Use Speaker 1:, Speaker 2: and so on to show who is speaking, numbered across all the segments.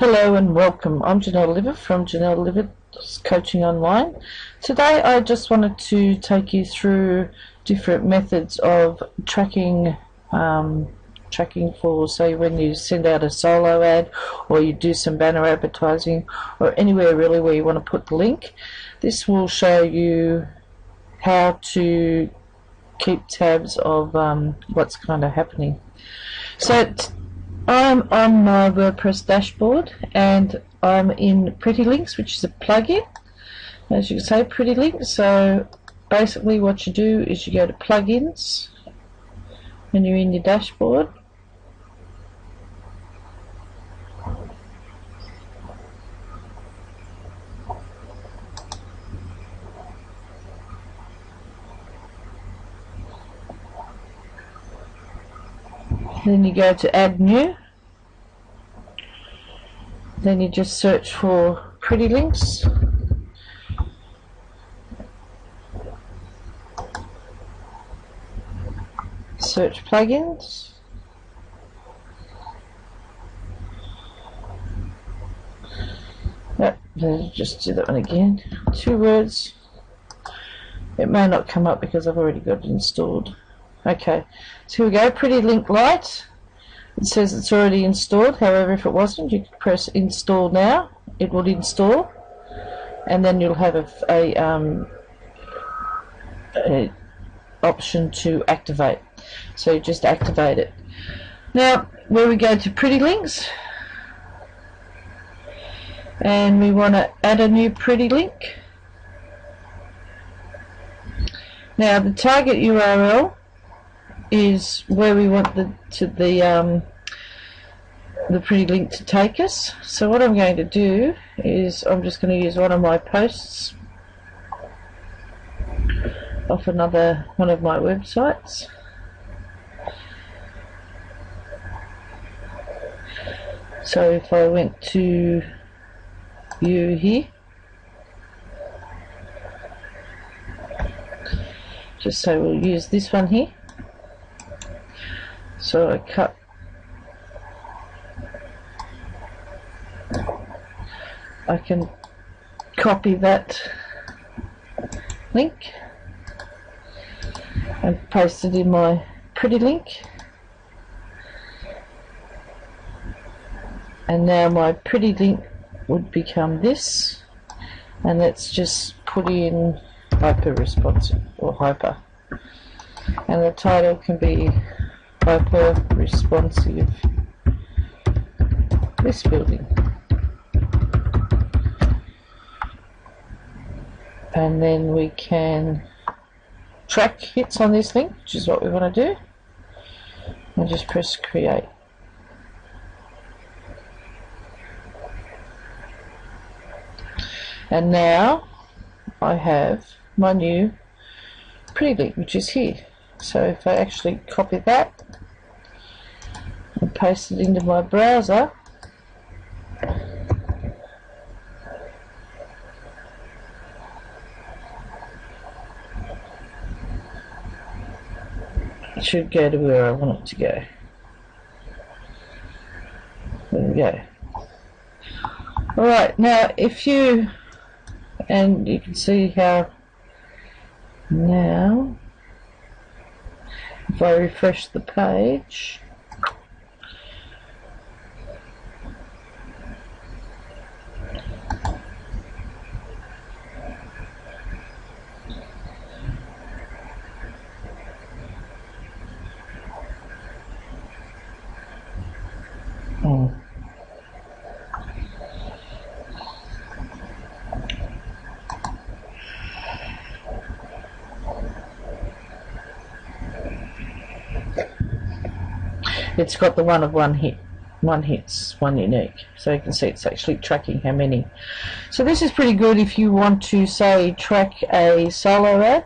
Speaker 1: Hello and welcome. I'm Janelle Liver from Janelle Liver's Coaching Online. Today I just wanted to take you through different methods of tracking for, say, when you send out a solo ad or you do some banner advertising or anywhere really where you want to put the link. This will show you how to keep tabs of what's kind of happening. So I'm on my WordPress dashboard and I'm in Pretty Links, which is a plugin, as you can say, Pretty Links. So basically what you do is you go to plugins when you're in your dashboard, then you go to add new, then you just search for Pretty Links, search plugins, just do that one again, 2 words. It may not come up because I've already got it installed. Okay, so here we go, Pretty Link Lite. It says it's already installed. However, if it wasn't, you could press install now. It will install, and then you'll have a option to activate. So you just activate it. Now, where we go to Pretty Links, and we want to add a new Pretty Link. Now, the target URL is where we want the Pretty Link to take us. So what I'm going to do is I'm just going to use one of my posts off one of my websites. So if I went to view here, just say we'll use this one here. So I can copy that link and paste it in my Pretty Link, and now my Pretty Link would become this, and let's just put in hyper responsive or hyper, and the title can be hyper responsive list building, and then we can track hits on this link, which is what we want to do, and just press create. And now I have my new Pretty Link, which is here. So if I actually copy that and paste it into my browser, it should go to where I want it to go. There we go. Alright, now and you can see how now if I refresh the page, it's got the one hits, one unique. So you can see it's actually tracking how many. So this is pretty good if you want to, say, track a solo ad.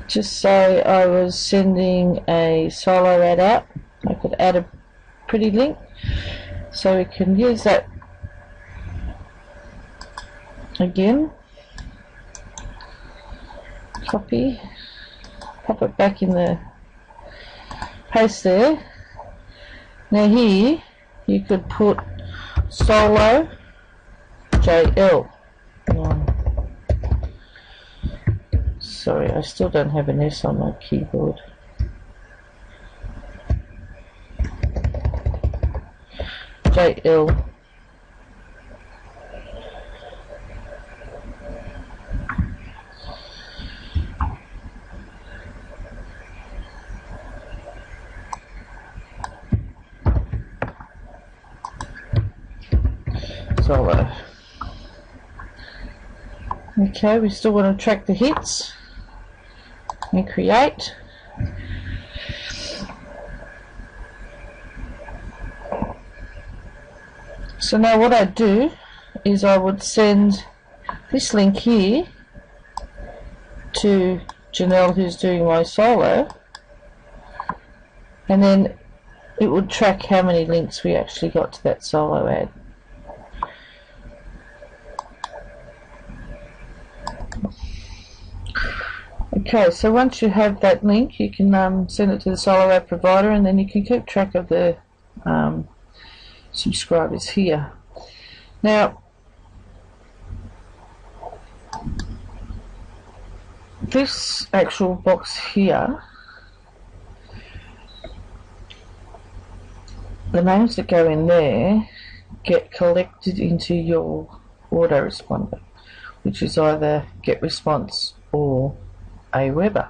Speaker 1: Just say I was sending a solo ad out, I could add a Pretty Link, so we can use that again, copy, pop it back in the paste there. Now here you could put solo JL. Sorry, I still don't have an S on my keyboard. JL. Solo. Okay, we still want to track the hits and create. So now what I do is I would send this link here to Janelle, who's doing my solo, and then it would track how many links we actually got to that solo ad. Okay, so once you have that link, you can send it to the solo ad provider, and then you can keep track of the subscribers here. Now, this actual box here, the names that go in there get collected into your autoresponder, which is either GetResponse or Aweber.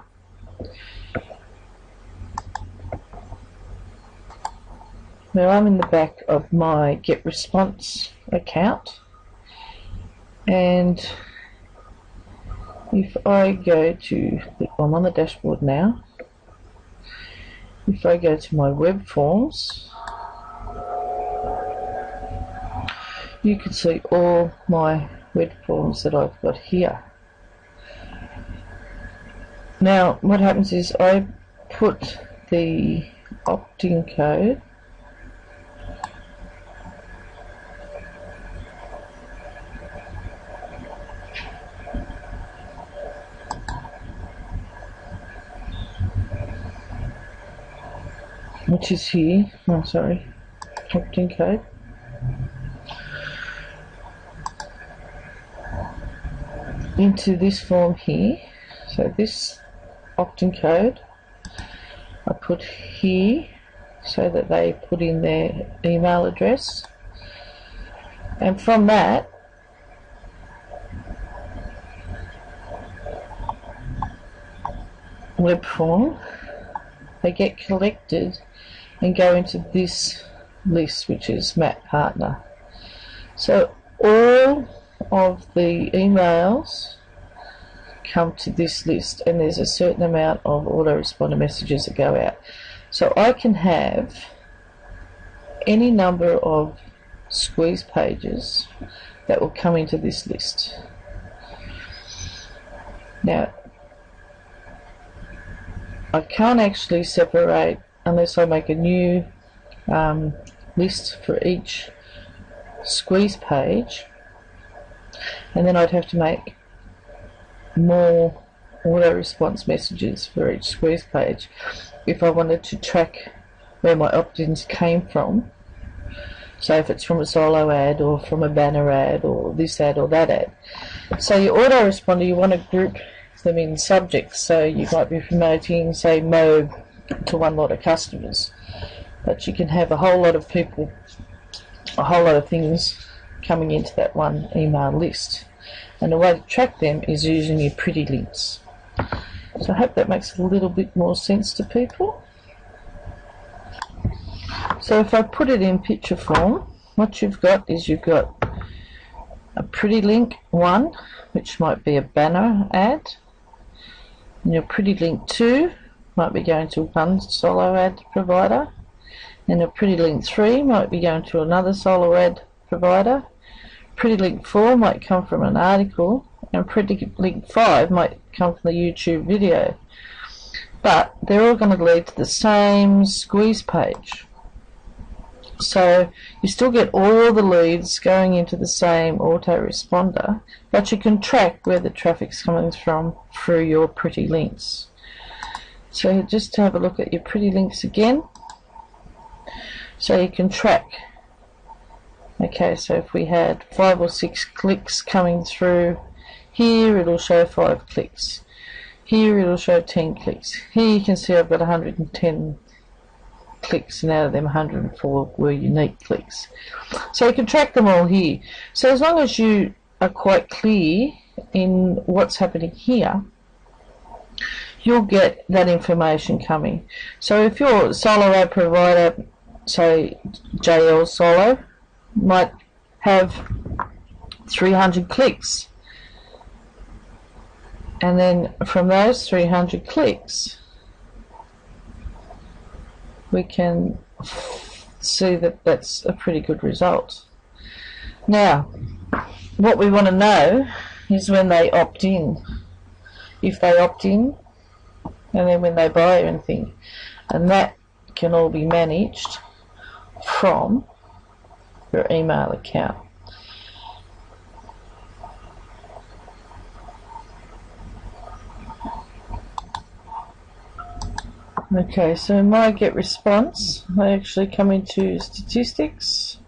Speaker 1: Now I'm in the back of my GetResponse account, and if I go to, I'm on the dashboard now, if I go to my web forms, you can see all my web forms that I've got here. Now what happens is I put the opt-in code which is here, opt-in code, into this form here. So this opt-in code I put here so that they put in their email address, and from that web form they get collected and go into this list, which is Map Partner. So all of the emails come to this list, and there's a certain amount of autoresponder messages that go out. So I can have any number of squeeze pages that will come into this list. Now I can't actually separate unless I make a new list for each squeeze page, and then I'd have to make more auto-response messages for each squeeze page if I wanted to track where my opt-ins came from. So if it's from a solo ad or from a banner ad or this ad or that ad. So your autoresponder, you want to group them in subjects. So you might be promoting, say, Moog to one lot of customers, but you can have a whole lot of people, a whole lot of things coming into that one email list. And the way to track them is using your pretty links. So I hope that makes a little bit more sense to people. So if I put it in picture form, what you've got is you've got a pretty link 1, which might be a banner ad, and your pretty link 2 might be going to one solo ad provider, and a pretty link 3 might be going to another solo ad provider. Pretty link 4 might come from an article, and pretty link 5 might come from the YouTube video. But they're all going to lead to the same squeeze page. So you still get all the leads going into the same autoresponder, but you can track where the traffic's coming from through your pretty links. So just to have a look at your pretty links again. So you can track Okay, so if we had 5 or 6 clicks coming through here, it'll show 5 clicks. Here it'll show 10 clicks. Here you can see I've got 110 clicks, and out of them 104 were unique clicks. So you can track them all here. So as long as you are quite clear in what's happening here, you'll get that information coming. So if your solo ad provider, say JL Solo, might have 300 clicks, and then from those 300 clicks we can see that that's a pretty good result. Now what we want to know is when they opt in, if they opt in, and then when they buy anything, and that can all be managed from your email account. Okay, so in my get response, I actually come into statistics,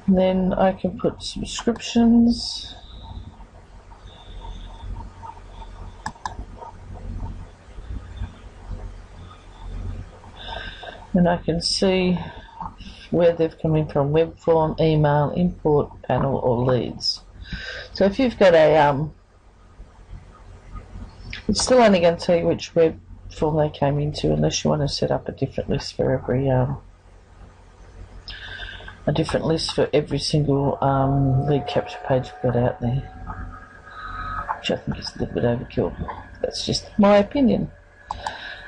Speaker 1: and then I can put subscriptions, and I can see where they've come in from: web form, email, import, panel, or leads. So if you've got a it's still only going to tell you which web form they came into, unless you want to set up a different list for every single lead capture page you've got out there, which I think is a little bit overkill. That's just my opinion.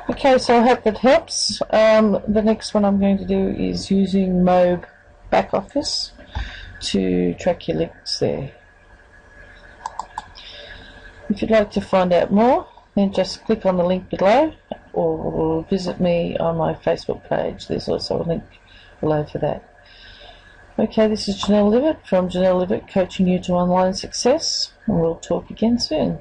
Speaker 1: Okay, so I hope that helps. The next one I'm going to do is using Mob back office to track your links there. If you'd like to find out more, then just click on the link below, or visit me on my Facebook page. There's also a link below for that. Okay, this is Janelle Livett from Janelle Livett, coaching you to online success, and we'll talk again soon.